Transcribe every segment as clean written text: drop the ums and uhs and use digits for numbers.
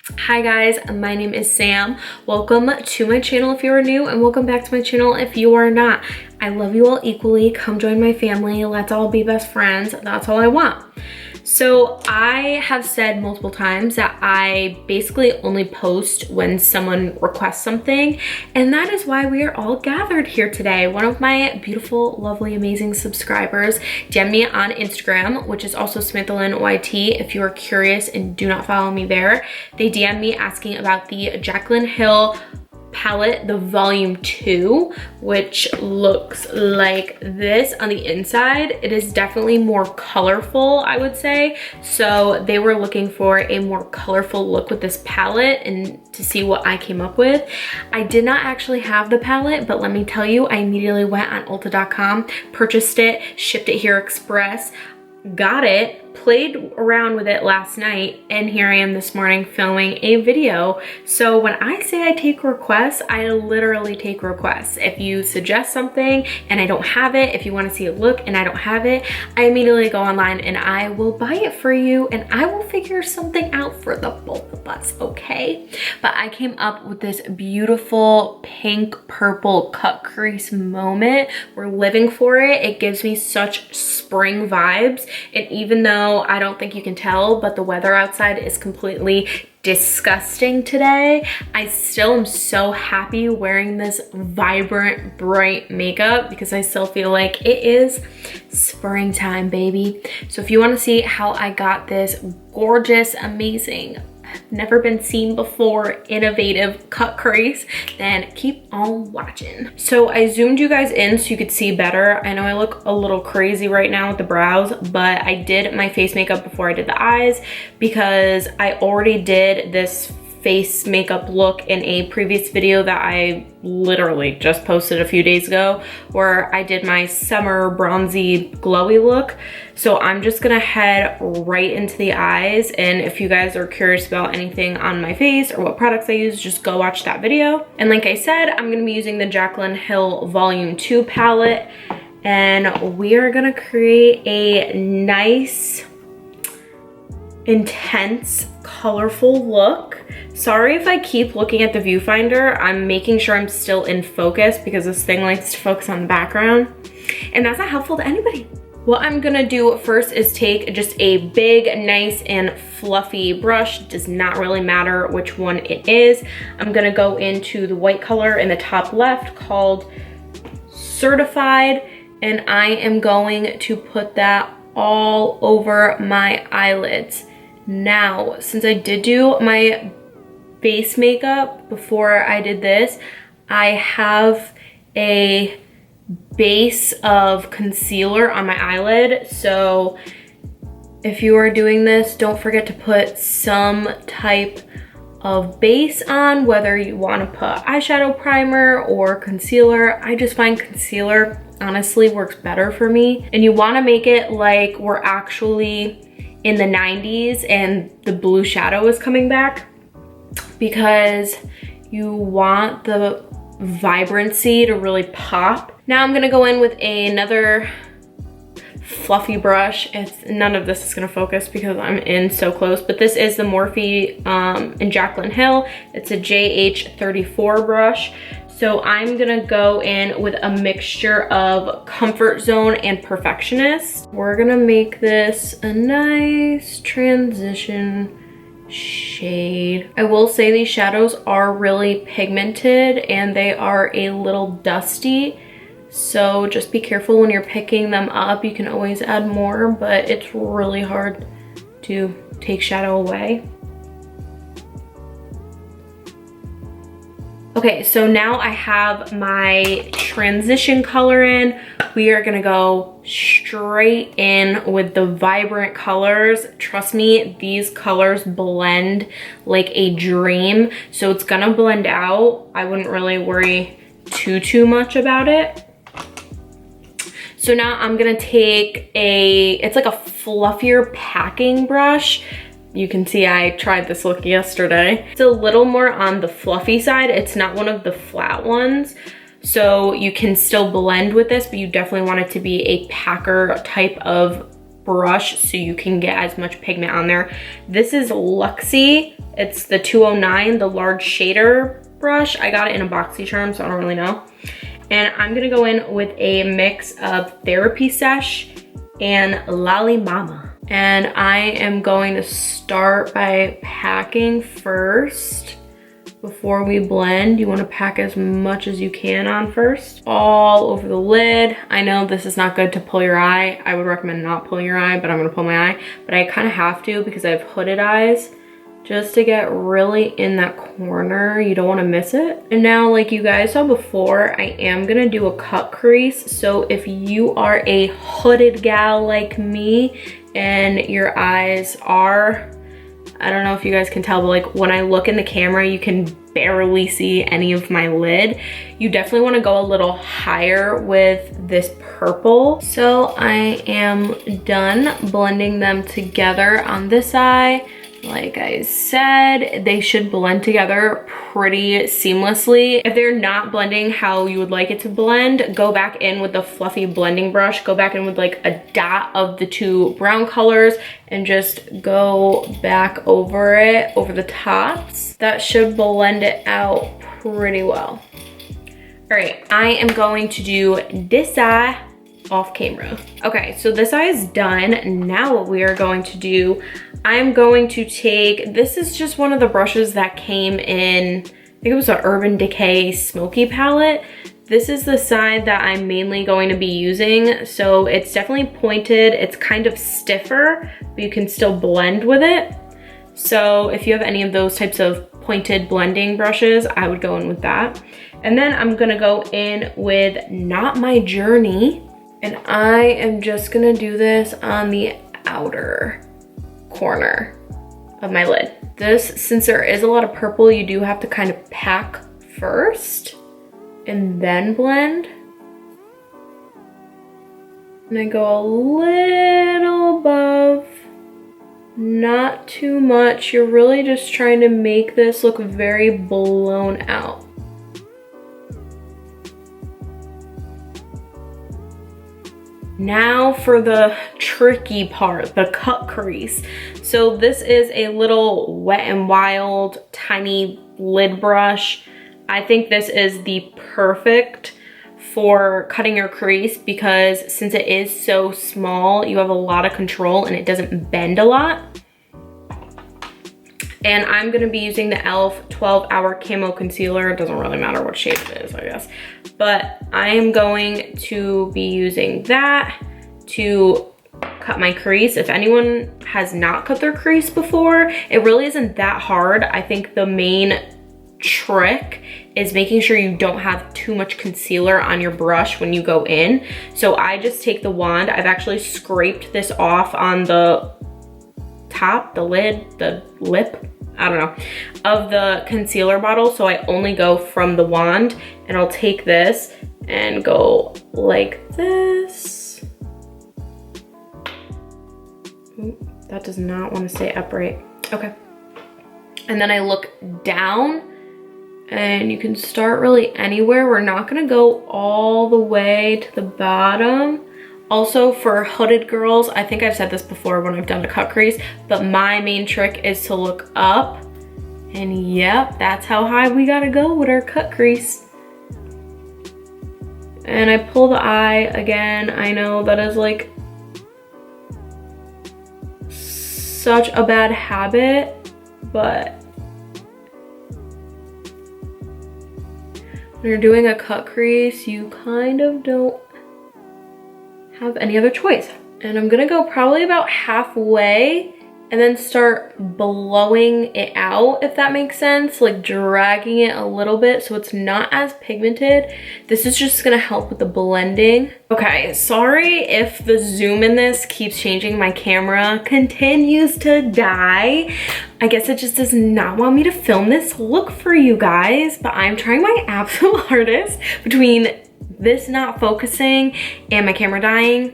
Hi guys, my name is Sam. Welcome to my channel if you are new, and welcome back to my channel if you are not. I love you all equally. Come join my family. Let's all be best friends. That's all I want. So I have said multiple times that I basically only post when someone requests something, and that is why we are all gathered here today. One of my beautiful, lovely, amazing subscribers DM'd me on Instagram, which is also SmithyLynYT. If you are curious and do not follow me there, they DM'd me asking about the Jaclyn Hill palette, the volume 2, which looks like this on the inside. It is definitely more colorful, I would say. So they were looking for a more colorful look with this palette and to see what I came up with. I did not actually have the palette, but let me tell you, I immediately went on Ulta.com, purchased it, shipped it here express, got it, played around with it last night, and here I am this morning filming a video. So when I say I take requests, I literally take requests. If you suggest something and I don't have it, if you want to see a look and I don't have it, I immediately go online and I will buy it for you, and I will figure something out for the both of us, okay? But I came up with this beautiful pink purple cut crease moment. We're living for it. It gives me such spring vibes, and even though I don't think you can tell, but the weather outside is completely disgusting today, I still am so happy wearing this vibrant, bright makeup because I still feel like it is springtime, baby. So if you want to see how I got this gorgeous, amazing, never been seen before, innovative cut crease, then keep on watching. So I zoomed you guys in so you could see better. I know I look a little crazy right now with the brows, but I did my face makeup before I did the eyes because I already did this face makeup look in a previous video that I literally just posted a few days ago, where I did my summer bronzy glowy look. So I'm just gonna head right into the eyes, and if you guys are curious about anything on my face or what products I use, just go watch that video. And like I said, I'm gonna be using the Jaclyn Hill Volume 2 palette, and we are gonna create a nice, intense, colorful look. Sorry if I keep looking at the viewfinder. I'm making sure I'm still in focus because this thing likes to focus on the background, and that's not helpful to anybody. What I'm gonna do first is take just a big, nice and fluffy brush. Does not really matter which one it is. I'm gonna go into the white color in the top left called Certified, and I am going to put that all over my eyelids. Now, since I did do my base makeup before I did this, I have a base of concealer on my eyelid. So if you are doing this, don't forget to put some type of base on, whether you want to put eyeshadow primer or concealer. I just find concealer honestly works better for me. And you want to make it like we're actually in the 90s and the blue shadow is coming back, because you want the vibrancy to really pop. Now I'm gonna go in with another fluffy brush. None of this is gonna focus because I'm in so close, but this is the Morphe in Jaclyn Hill. It's a JH34 brush. So I'm gonna go in with a mixture of Comfort Zone and Perfectionist. We're gonna make this a nice transition shade. I will say these shadows are really pigmented and they are a little dusty. So just be careful when you're picking them up. You can always add more, but it's really hard to take shadow away. Okay, so now I have my transition color in. We are gonna go straight in with the vibrant colors. Trust me, these colors blend like a dream. So it's gonna blend out. I wouldn't really worry too much about it. So now I'm gonna take it's like a fluffier packing brush. You can see I tried this look yesterday. It's a little more on the fluffy side. It's not one of the flat ones. So you can still blend with this, but you definitely want it to be a packer type of brush so you can get as much pigment on there. This is Luxie. It's the 209, the large shader brush. I got it in a BoxyCharm, so I don't really know. And I'm gonna go in with a mix of Therapy Sesh and Lolly Mama. And I am going to start by packing first before we blend. You wanna pack as much as you can on first. All over the lid. I know this is not good to pull your eye. I would recommend not pulling your eye, but I'm gonna pull my eye. But I kinda have to because I have hooded eyes, just to get really in that corner. You don't wanna miss it. And now, like you guys saw before, I am gonna do a cut crease. So if you are a hooded gal like me and your eyes are, I don't know if you guys can tell, but like when I look in the camera, you can barely see any of my lid. You definitely wanna go a little higher with this purple. So I am done blending them together on this eye. Like I said, they should blend together pretty seamlessly. If they're not blending how you would like it to blend, go back in with the fluffy blending brush, go back in with like a dot of the two brown colors and just go back over it, over the tops. That should blend it out pretty well. All right, I am going to do this eye off camera. Okay, so this eye is done. Now what we are going to do, I'm going to take, this is just one of the brushes that came in, I think it was an Urban Decay Smoky palette. This is the side that I'm mainly going to be using. So it's definitely pointed, it's kind of stiffer, but you can still blend with it. So if you have any of those types of pointed blending brushes, I would go in with that. And then I'm gonna go in with Not My Journey. And I am just gonna do this on the outer corner of my lid. This, since there is a lot of purple, you do have to kind of pack first and then blend. And I go a little above, not too much. You're really just trying to make this look very blown out. Now for the tricky part, the cut crease. So this is a little Wet n Wild tiny lid brush. I think this is the perfect for cutting your crease because since it is so small, you have a lot of control and it doesn't bend a lot. And I'm gonna be using the e.l.f. 12-Hour Camo Concealer. It doesn't really matter what shade it is, I guess. But I am going to be using that to cut my crease. If anyone has not cut their crease before, it really isn't that hard. I think the main trick is making sure you don't have too much concealer on your brush when you go in. So I just take the wand. I've actually scraped this off on the top, the lid, the lip, I don't know, of the concealer bottle. So I only go from the wand and I'll take this and go like this. Ooh, that does not want to stay upright. Okay. And then I look down and you can start really anywhere. We're not gonna go all the way to the bottom. Also for hooded girls, I think I've said this before when I've done a cut crease, but my main trick is to look up. And yep, that's how high we gotta go with our cut crease. And I pull the eye again. I know that is like such a bad habit, but when you're doing a cut crease, you kind of don't have any other choice. And I'm gonna go probably about halfway and then start blowing it out, if that makes sense, like dragging it a little bit so it's not as pigmented. This is just gonna help with the blending. Okay, sorry if the zoom in this keeps changing. My camera continues to die. I guess it just does not want me to film this look for you guys, but I'm trying my absolute hardest between this not focusing and my camera dying.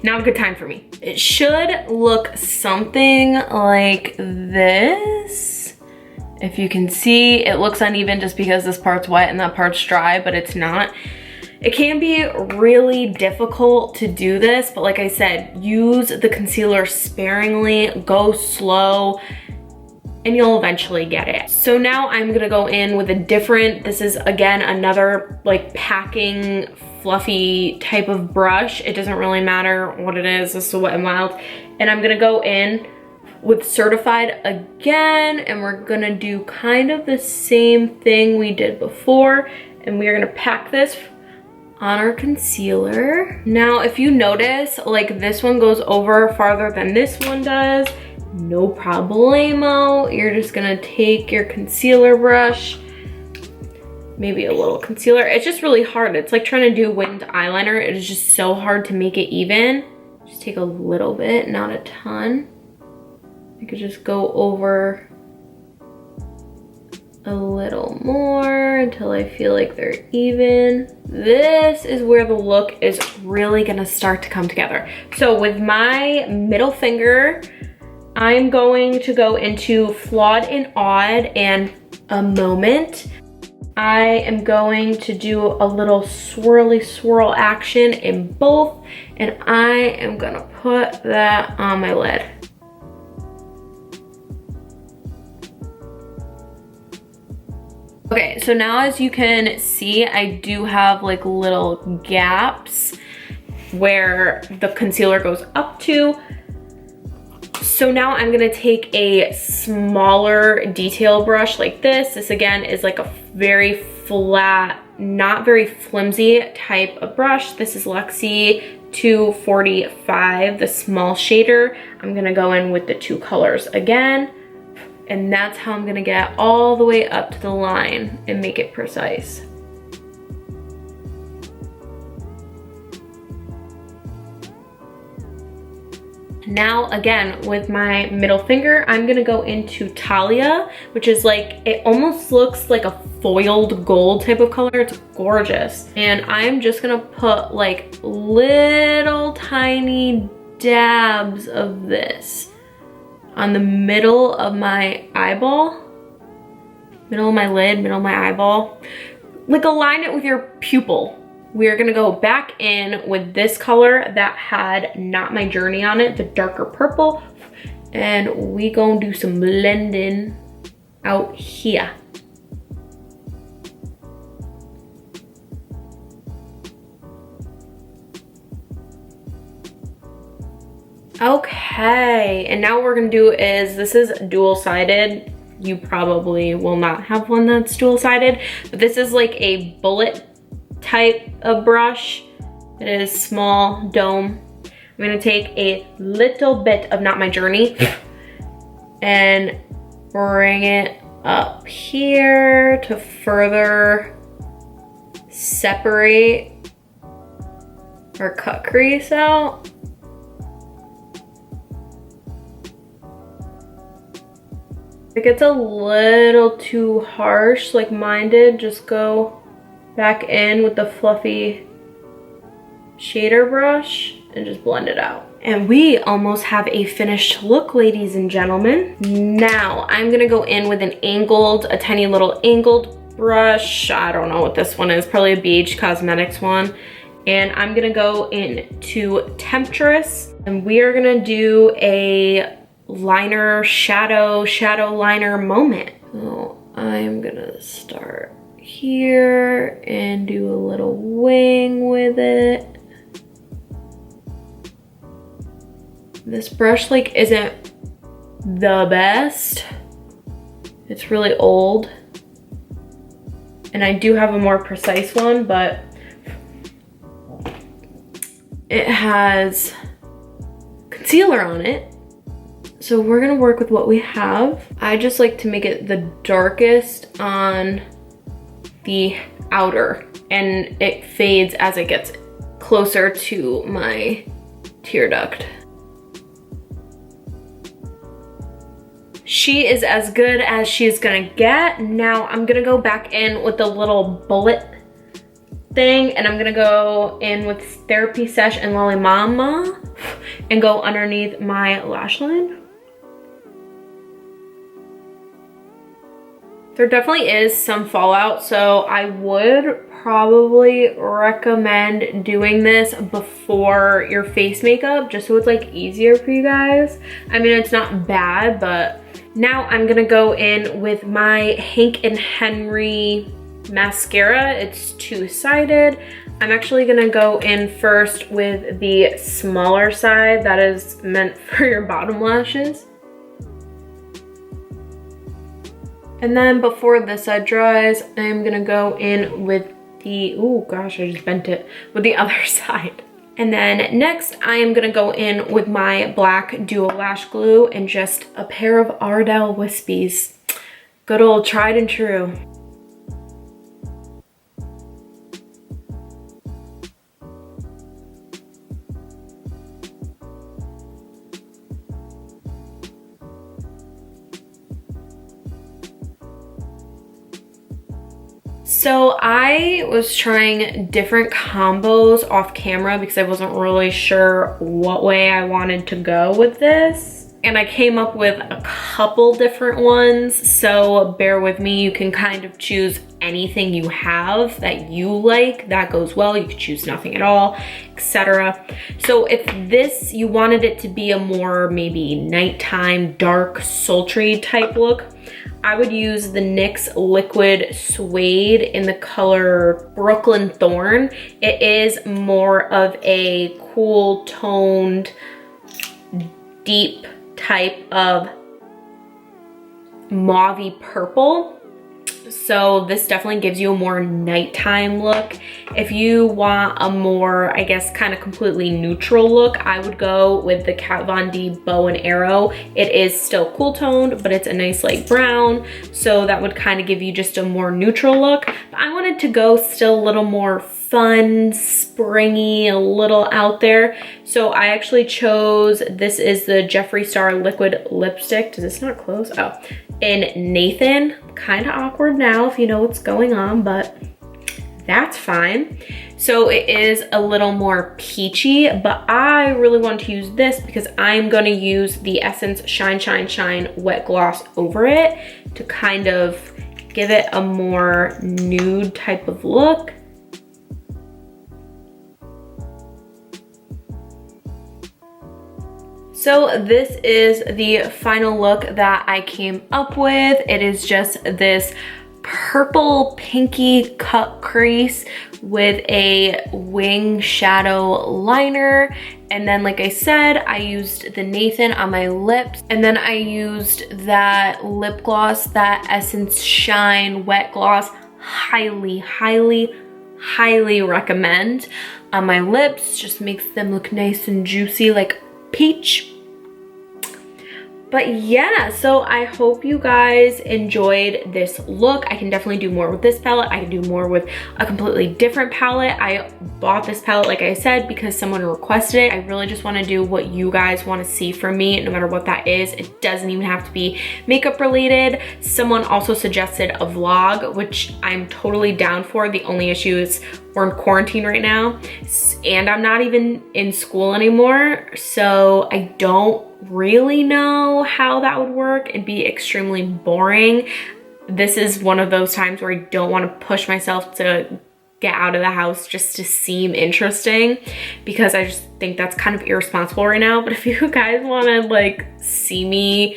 Not a good time for me. It should look something like this. If you can see, it looks uneven just because this part's wet and that part's dry, but it's not. It can be really difficult to do this, but like I said, use the concealer sparingly, go slow, and you'll eventually get it. So now I'm gonna go in with a different, this is again another like packing fluffy type of brush. It doesn't really matter what it is, this is Wet n Wild. And I'm gonna go in with Certified again, and we're gonna do kind of the same thing we did before, and we're gonna pack this on our concealer. Now, if you notice, like this one goes over farther than this one does, no problemo. You're just gonna take your concealer brush, maybe a little concealer. It's just really hard. It's like trying to do winged eyeliner. It is just so hard to make it even. Just take a little bit, not a ton. You could just go over a little more until I feel like they're even. This is where the look is really gonna start to come together. So with my middle finger, I'm going to go into Flawed and Odd and A Moment. I am going to do a little swirly swirl action in both, and I am gonna put that on my lid. Okay, so now as you can see, I do have like little gaps where the concealer goes up to. So now I'm gonna take a smaller detail brush like this. This again is like a very flat, not very flimsy type of brush. This is Luxie 245, the small shader. I'm gonna go in with the two colors again. And that's how I'm gonna get all the way up to the line and make it precise. Now again, with my middle finger, I'm gonna go into Talia, which is like, it almost looks like a foiled gold type of color. It's gorgeous. And I'm just gonna put like little tiny dabs of this on the middle of my eyeball, middle of my lid, middle of my eyeball. Like align it with your pupil. We're gonna go back in with this color that had Not My Journey on it, the darker purple, and we gonna do some blending out here. Okay, and now what we're gonna do is, this is dual-sided. You probably will not have one that's dual-sided, but this is like a bullet type of brush. It is small, dome. I'm gonna take a little bit of Not My Journey and bring it up here to further separate our cut crease out. If it gets a little too harsh, like mine did, just go back in with the fluffy shader brush and just blend it out. And we almost have a finished look, ladies and gentlemen. Now I'm gonna go in with a tiny little angled brush. I don't know what this one is, probably a BH Cosmetics one. And I'm gonna go into Temptress, and we are gonna do a liner, shadow liner moment. So I'm gonna start here and do a little wing with it. This brush like isn't the best. It's really old. And I do have a more precise one, but it has concealer on it. So we're gonna work with what we have. I just like to make it the darkest on the outer, and it fades as it gets closer to my tear duct. She is as good as she's gonna get. Now I'm gonna go back in with the little bullet thing, and I'm gonna go in with Therapy Sesh and Lolly Mama and go underneath my lash line. There definitely is some fallout, so I would probably recommend doing this before your face makeup, just so it's like easier for you guys. I mean, it's not bad, but now I'm gonna go in with my Hank and Henry mascara. It's two-sided. I'm actually gonna go in first with the smaller side that is meant for your bottom lashes. And then before this side dries, I'm gonna go in with the, oh gosh, I just bent it, with the other side. And then next, I am gonna go in with my black duo lash glue and just a pair of Ardell Wispies. Good old tried and true. So I was trying different combos off camera because I wasn't really sure what way I wanted to go with this. And I came up with a couple different ones, so bear with me. You can kind of choose anything you have that you like that goes well. You could choose nothing at all, etc. So if this, you wanted it to be a more maybe nighttime, dark, sultry type look, I would use the NYX Liquid Suede in the color Brooklyn Thorn. It is more of a cool toned, deep type of mauve-y purple. So this definitely gives you a more nighttime look. If you want a more, I guess, kind of completely neutral look, I would go with the Kat Von D Bow and Arrow. It is still cool toned, but it's a nice light brown. So that would kind of give you just a more neutral look. But I wanted to go still a little more fun, springy, a little out there. So I actually chose, this is the Jeffree Star Liquid Lipstick. Does this not close? Oh, in Nathan. Kind of awkward now if you know what's going on, but that's fine. So it is a little more peachy, but I really want to use this because I'm gonna use the Essence Shine Shine Shine Wet Gloss over it to kind of give it a more nude type of look. So this is the final look that I came up with. It is just this purple pinky cut crease with a wing shadow liner. And then, like I said, I used the Nathan on my lips. And then I used that lip gloss, that Essence Shine Wet Gloss. Highly, highly, highly recommend on my lips. Just makes them look nice and juicy like peach. But yeah, so I hope you guys enjoyed this look. I can definitely do more with this palette. I can do more with a completely different palette. I bought this palette, like I said, because someone requested it. I really just want to do what you guys want to see from me, no matter what that is. It doesn't even have to be makeup related. Someone also suggested a vlog, which I'm totally down for. The only issue is we're in quarantine right now, and I'm not even in school anymore, so I don't really know how that would work. It'd be extremely boring. This is one of those times where I don't want to push myself to get out of the house just to seem interesting, because I just think that's kind of irresponsible right now. But if you guys want to like see me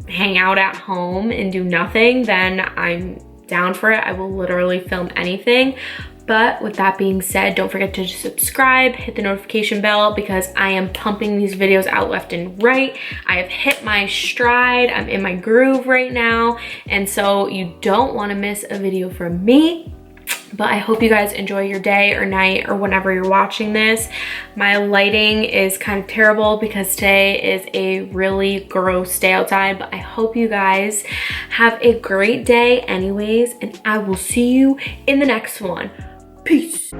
hang out at home and do nothing, then I'm down for it. I will literally film anything. But with that being said, don't forget to subscribe, hit the notification bell, because I am pumping these videos out left and right. I have hit my stride. I'm in my groove right now. And so you don't want to miss a video from me. But I hope you guys enjoy your day or night or whenever you're watching this. My lighting is kind of terrible because today is a really gross day outside, but I hope you guys have a great day anyways, and I will see you in the next one. Peace.